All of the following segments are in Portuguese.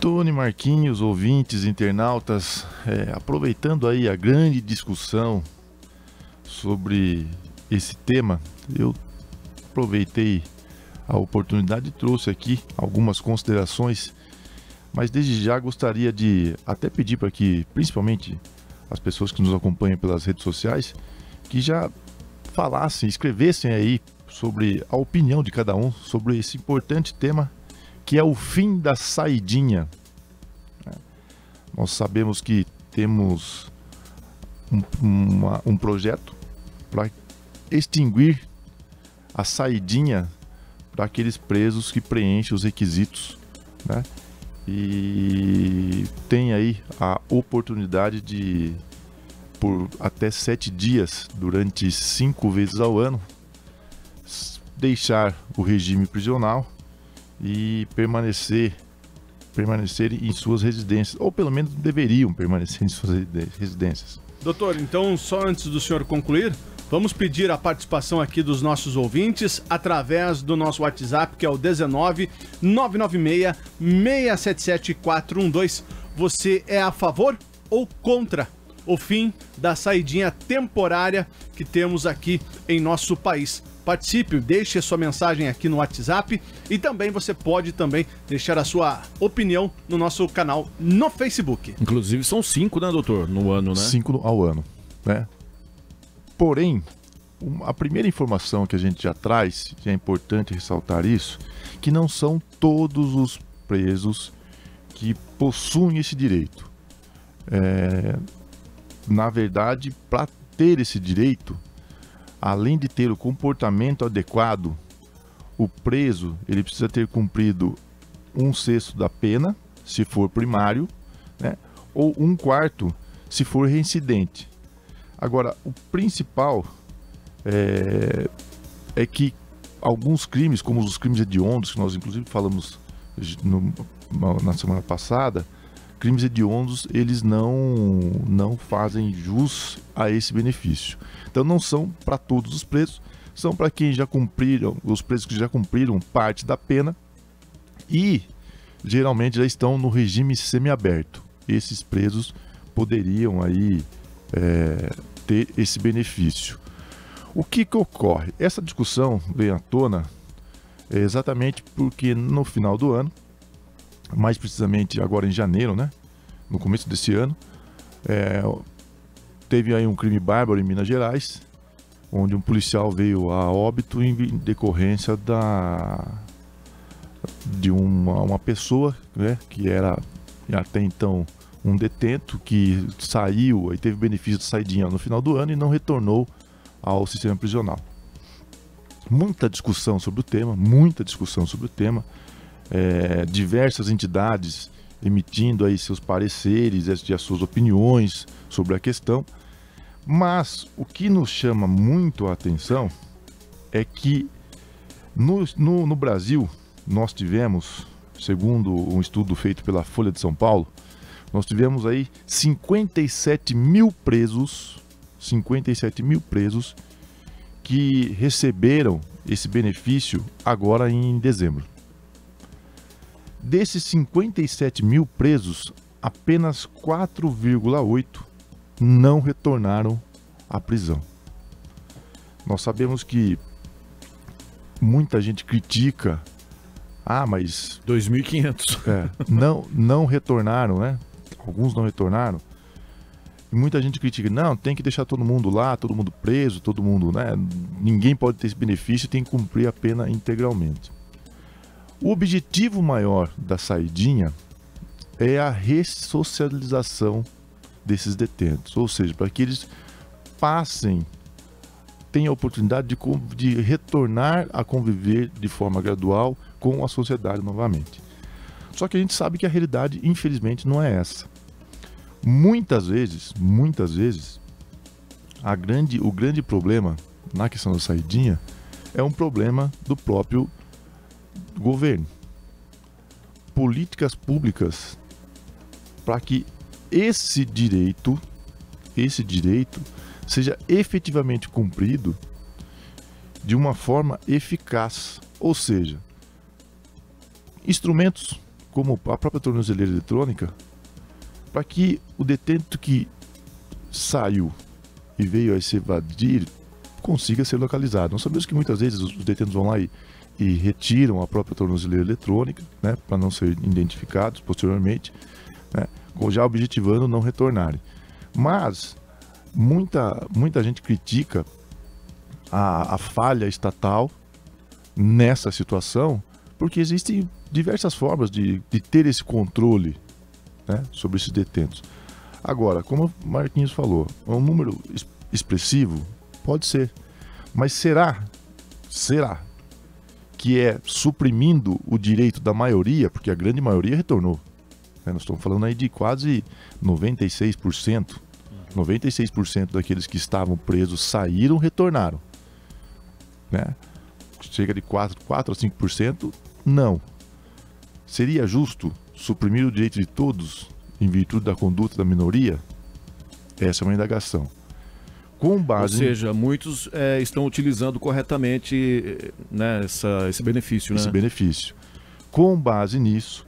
Tony, Marquinhos, ouvintes, internautas, aproveitando aí a grande discussão sobre esse tema, eu aproveitei a oportunidade e trouxe aqui algumas considerações, mas desde já gostaria de até pedir para que, principalmente as pessoas que nos acompanham pelas redes sociais, que já falassem, escrevessem aí sobre a opinião de cada um sobre esse importante tema que é o fim da saidinha. Nós sabemos que temos um projeto para extinguir a saidinha para aqueles presos que preenchem os requisitos, né? E tem aí a oportunidade de, por até 7 dias, durante 5 vezes ao ano, deixar o regime prisional e permanecer em suas residências, ou pelo menos deveriam permanecer em suas residências. Doutor, então, só antes do senhor concluir, vamos pedir a participação aqui dos nossos ouvintes através do nosso WhatsApp, que é o 19 996 677 412. Você é a favor ou contra o fim da saidinha temporária que temos aqui em nosso país? Participe, deixe a sua mensagem aqui no WhatsApp e também você pode também deixar a sua opinião no nosso canal no Facebook. Inclusive são 5, né, doutor, no ano, né? 5 ao ano, né? Porém, a primeira informação que a gente já traz, que é importante ressaltar isso, que não são todos os presos que possuem esse direito. Na verdade, para ter esse direito, além de ter o comportamento adequado, o preso ele precisa ter cumprido 1/6 da pena, se for primário, né? Ou 1/4 se for reincidente. Agora, o principal é que alguns crimes, como os crimes hediondos, que nós inclusive falamos na semana passada, crimes hediondos, eles não fazem jus a esse benefício. Então não são para todos os presos, são para quem já cumpriram, os presos que já cumpriram parte da pena e geralmente já estão no regime semiaberto. Esses presos poderiam aí ter esse benefício. O que ocorre? Essa discussão vem à tona exatamente porque no final do ano, mais precisamente agora em janeiro, né? No começo desse ano, teve aí um crime bárbaro em Minas Gerais, onde um policial veio a óbito em decorrência de uma pessoa, né, que era até então um detento, que saiu e teve benefício de saidinha no final do ano e não retornou ao sistema prisional. Muita discussão sobre o tema, diversas entidades emitindo aí seus pareceres e as suas opiniões sobre a questão, mas o que nos chama muito a atenção é que no Brasil nós tivemos, segundo um estudo feito pela Folha de São Paulo, nós tivemos aí 57 mil presos que receberam esse benefício agora em dezembro. Desses 57 mil presos, apenas 4,8 não retornaram à prisão. Nós sabemos que muita gente critica, mas 2.500 não retornaram, né? Alguns não retornaram. E muita gente critica, não, tem que deixar todo mundo lá, todo mundo preso, todo mundo, né? Ninguém pode ter esse benefício, tem que cumprir a pena integralmente. O objetivo maior da saidinha é a ressocialização desses detentos, ou seja, para que eles tenham a oportunidade de retornar a conviver de forma gradual com a sociedade novamente. Só que a gente sabe que a realidade, infelizmente, não é essa. Muitas vezes, o grande problema na questão da saidinha é um problema do próprio governo. Políticas públicas para que esse direito seja efetivamente cumprido de uma forma eficaz, ou seja, instrumentos como a própria tornozeleira eletrônica, para que o detento que saiu e veio a se evadir consiga ser localizado. Nós sabemos que muitas vezes os detentos vão lá e retiram a própria tornozeleira eletrônica, né, para não ser identificados posteriormente, né, já objetivando não retornarem. Mas muita gente critica a falha estatal nessa situação, porque existem diversas formas de ter esse controle, né, sobre esses detentos. Agora, como o Marquinhos falou, é um número expressivo? Pode ser. Mas será que é suprimindo o direito da maioria, porque a grande maioria retornou, né? Nós estamos falando aí de quase 96%. 96% daqueles que estavam presos saíram, retornaram, né? Chega de 4 a 5%, não. Seria justo suprimir o direito de todos em virtude da conduta da minoria? Essa é uma indagação. Com base Ou seja, muitos estão utilizando corretamente, né, esse benefício, né? Esse benefício. Com base nisso,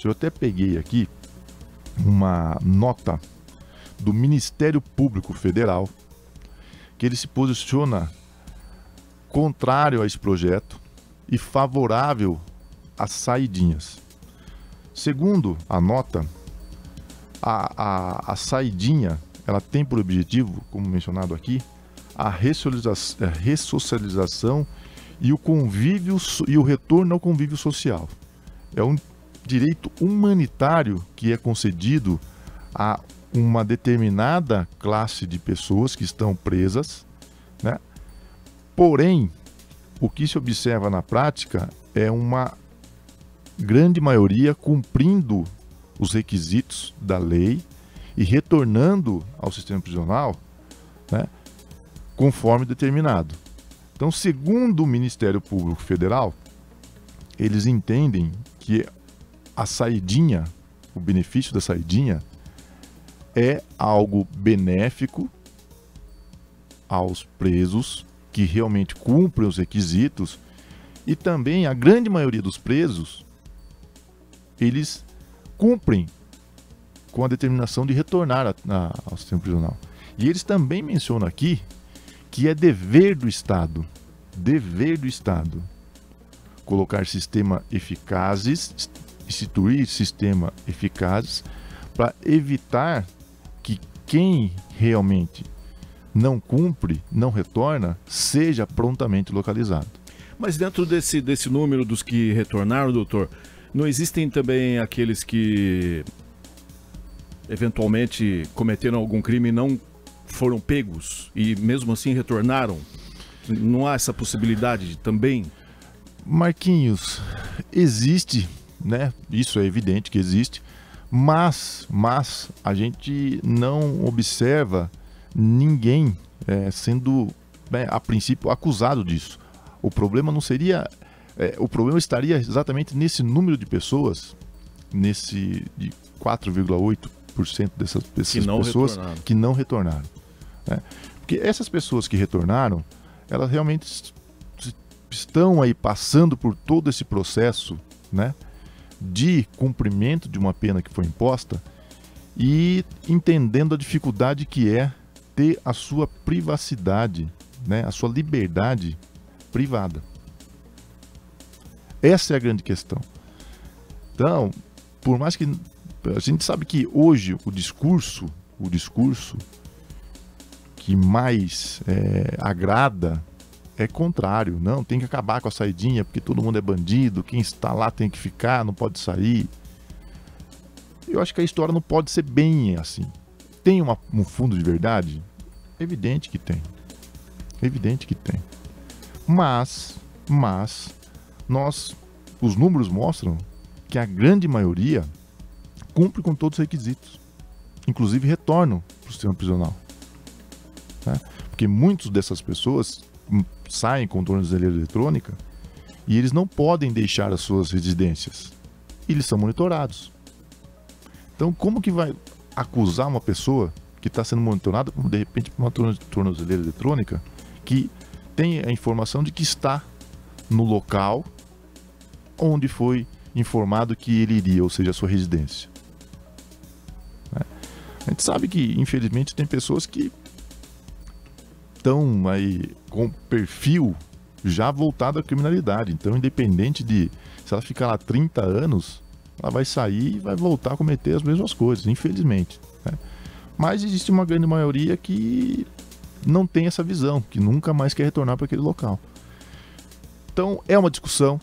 eu até peguei aqui uma nota do Ministério Público Federal, que ele se posiciona contrário a esse projeto e favorável às saidinhas. Segundo a nota, a saidinha, ela tem por objetivo, como mencionado aqui, a ressocialização e o convívio e o retorno ao convívio social. É um direito humanitário que é concedido a uma determinada classe de pessoas que estão presas, né? Porém, o que se observa na prática é uma grande maioria cumprindo os requisitos da lei e retornando ao sistema prisional, né, conforme determinado. Então, segundo o Ministério Público Federal, eles entendem que a saidinha, o benefício da saidinha, é algo benéfico aos presos que realmente cumprem os requisitos, e também a grande maioria dos presos, eles cumprem com a determinação de retornar ao sistema prisional. E eles também mencionam aqui que é dever do Estado, colocar sistema eficazes, instituir sistema eficazes para evitar que quem realmente não cumpre, não retorna, seja prontamente localizado. Mas dentro desse número dos que retornaram, doutor, não existem também aqueles que eventualmente cometeram algum crime e não foram pegos e mesmo assim retornaram? Não há essa possibilidade também? Marquinhos, existe, né? Isso é evidente que existe, mas a gente não observa ninguém sendo, né, a princípio, acusado disso. O problema não seria... o problema estaria exatamente nesse número de pessoas, de 4,8% dessas pessoas que não retornaram. Né? Porque essas pessoas que retornaram, elas realmente estão aí passando por todo esse processo, né, de cumprimento de uma pena que foi imposta e entendendo a dificuldade que é ter a sua privacidade, né, a sua liberdade privada. Essa é a grande questão. Então, por mais que a gente sabe que hoje o discurso que mais agrada é contrário. Não, tem que acabar com a saidinha porque todo mundo é bandido, quem está lá tem que ficar, não pode sair. Eu acho que a história não pode ser bem assim. Tem um fundo de verdade? Evidente que tem. Evidente que tem. Mas os números mostram que a grande maioria cumpre com todos os requisitos, inclusive retornam para o sistema prisional, né? Porque muitas dessas pessoas saem com tornozeleira eletrônica e eles não podem deixar as suas residências, eles são monitorados. Então, como que vai acusar uma pessoa que está sendo monitorada, de repente, por uma tornozeleira eletrônica, que tem a informação de que está no local onde foi informado que ele iria, ou seja, a sua residência. A gente sabe que, infelizmente, tem pessoas que estão aí com perfil já voltado à criminalidade. Então, independente de se ela ficar lá 30 anos, ela vai sair e vai voltar a cometer as mesmas coisas, infelizmente. Mas existe uma grande maioria que não tem essa visão, que nunca mais quer retornar para aquele local. Então, é uma discussão.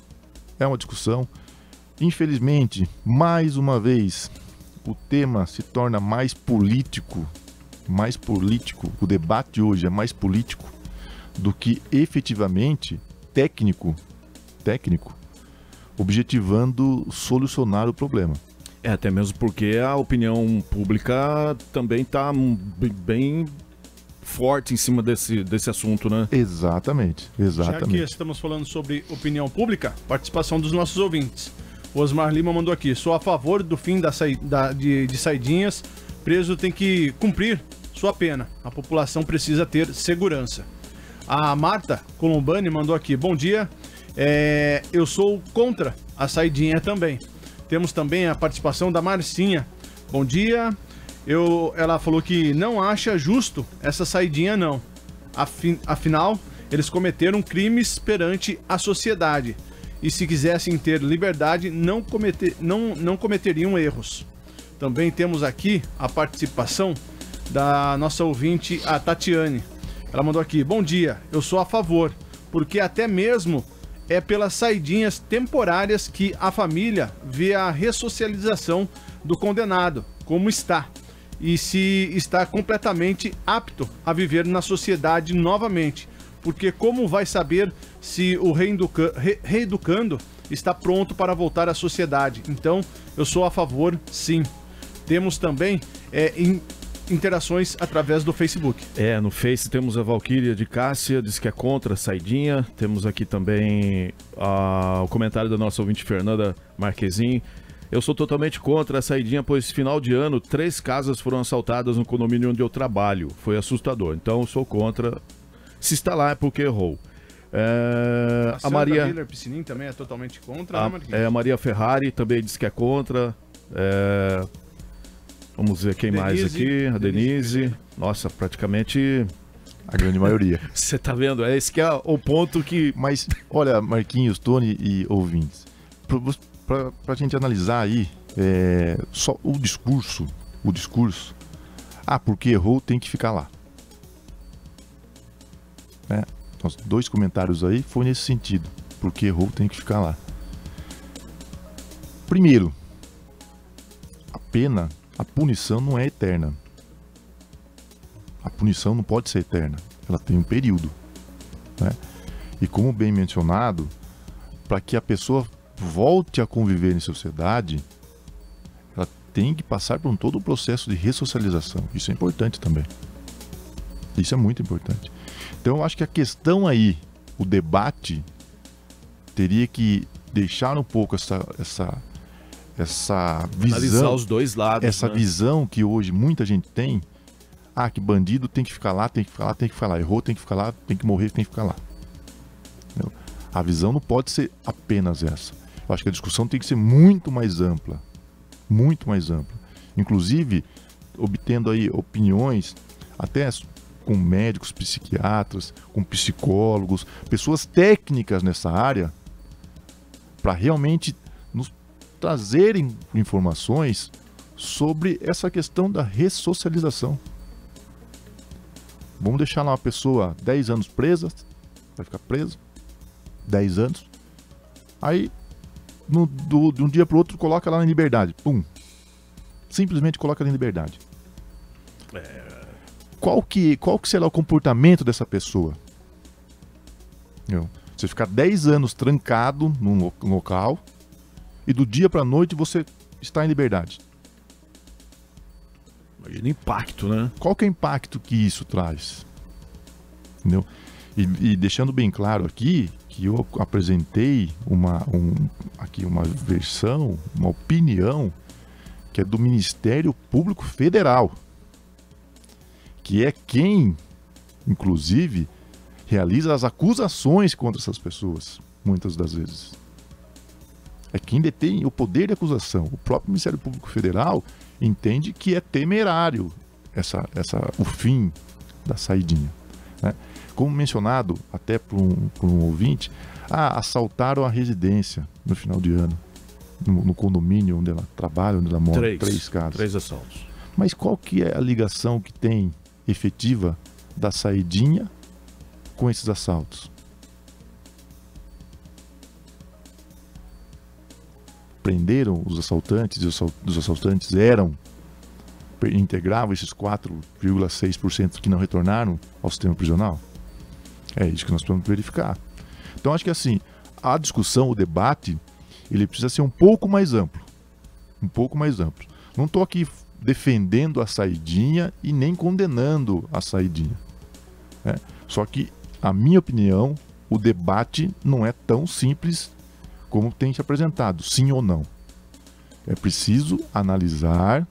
Infelizmente, mais uma vez, o tema se torna mais político. O debate hoje é mais político do que efetivamente técnico, objetivando solucionar o problema. Até mesmo porque a opinião pública também está bem forte em cima desse assunto, né? Exatamente. Já que estamos falando sobre opinião pública, participação dos nossos ouvintes. O Osmar Lima mandou aqui: sou a favor do fim de saidinhas. Preso tem que cumprir sua pena. A população precisa ter segurança. A Marta Colombani mandou aqui: bom dia. Eu sou contra a saidinha também. Temos também a participação da Marcinha. Bom dia. Ela falou que não acha justo essa saidinha, não. Afinal, eles cometeram crimes perante a sociedade. E se quisessem ter liberdade, não cometeriam erros. Também temos aqui a participação da nossa ouvinte, a Tatiane. Ela mandou aqui: bom dia, eu sou a favor, porque até mesmo é pelas saidinhas temporárias que a família vê a ressocialização do condenado, como está, e se está completamente apto a viver na sociedade novamente. Porque como vai saber se o reeducando está pronto para voltar à sociedade? Então, eu sou a favor, sim. Temos também interações através do Facebook. No Face temos a Valquíria de Cássia, diz que é contra a saidinha. Temos aqui também o comentário da nossa ouvinte Fernanda Marquezin. Eu sou totalmente contra a saidinha, pois final de ano 3 casas foram assaltadas no condomínio onde eu trabalho. Foi assustador. Então eu sou contra. Se está lá é porque errou. A Maria Miller Piscinin também é totalmente contra, né, Marquinhos? A Maria Ferrari também diz que é contra. Vamos ver quem mais aqui. A Denise. Nossa, praticamente a grande maioria. Você tá vendo? Esse que é o ponto que... Mas, olha, Marquinhos, Tony e ouvintes, pra gente analisar aí, só o discurso, porque errou tem que ficar lá. Os 2 comentários aí foi nesse sentido, porque errou tem que ficar lá. Primeiro, a punição não é eterna. A punição não pode ser eterna, ela tem um período, né? E como bem mencionado, para que a pessoa volte a conviver em sociedade, ela tem que passar por todo o processo de ressocialização. Isso é importante também. Isso é muito importante. Então eu acho que a questão aí, o debate, teria que deixar um pouco essa visão, analisar os dois lados, essa visão que hoje muita gente tem. Que bandido tem que ficar lá, errou, tem que ficar lá, tem que morrer, tem que ficar lá. Entendeu? A visão não pode ser apenas essa. Eu acho que a discussão tem que ser muito mais ampla, inclusive obtendo aí opiniões até com médicos, psiquiatras, com psicólogos, pessoas técnicas nessa área, para realmente nos trazerem informações sobre essa questão da ressocialização. Vamos deixar lá uma pessoa 10 anos presa, vai ficar presa, 10 anos, aí de um dia para o outro coloca ela em liberdade, pum, simplesmente coloca ela em liberdade. Qual que será o comportamento dessa pessoa? Você ficar 10 anos trancado num local e do dia para a noite você está em liberdade. Imagina o impacto, né? Qual que é o impacto que isso traz? Entendeu? E deixando bem claro aqui que eu apresentei uma versão, uma opinião que é do Ministério Público Federal, que é quem, inclusive, realiza as acusações contra essas pessoas, muitas das vezes. É quem detém o poder de acusação. O próprio Ministério Público Federal entende que é temerário o fim da saidinha, né? Como mencionado até por um ouvinte, assaltaram a residência no final de ano, no condomínio onde ela trabalha, onde ela mora. 3 casos. 3 assaltos. Mas qual que é a ligação que tem efetiva da saidinha com esses assaltos? Prenderam os assaltantes e os assaltantes integravam esses 4,6% que não retornaram ao sistema prisional? É isso que nós precisamos verificar. Então acho que assim, a discussão, o debate, ele precisa ser um pouco mais amplo. Um pouco mais amplo. Não estou aqui defendendo a saidinha e nem condenando a saidinha, né? Só que, a minha opinião, o debate não é tão simples como tem se apresentado, sim ou não. É preciso analisar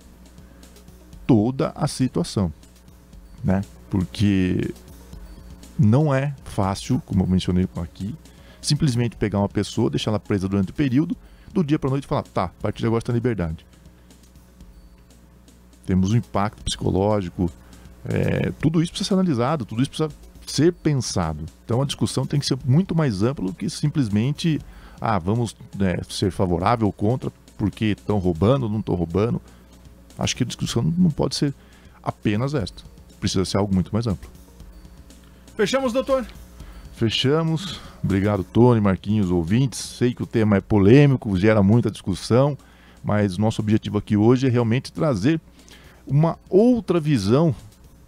toda a situação, né? Porque não é fácil, como eu mencionei aqui, simplesmente pegar uma pessoa, deixar ela presa durante o período, do dia para a noite falar, tá, a partir de agora está em liberdade. Temos um impacto psicológico, tudo isso precisa ser analisado, tudo isso precisa ser pensado. Então a discussão tem que ser muito mais ampla do que simplesmente, vamos ser favorável ou contra, porque estão roubando, não estão roubando. Acho que a discussão não pode ser apenas esta. Precisa ser algo muito mais amplo. Fechamos, doutor? Fechamos. Obrigado, Tony, Marquinhos, ouvintes. Sei que o tema é polêmico, gera muita discussão, mas nosso objetivo aqui hoje é realmente trazer uma outra visão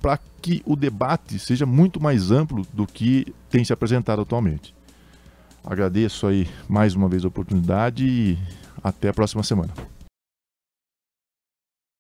para que o debate seja muito mais amplo do que tem se apresentado atualmente. Agradeço aí mais uma vez a oportunidade e até a próxima semana.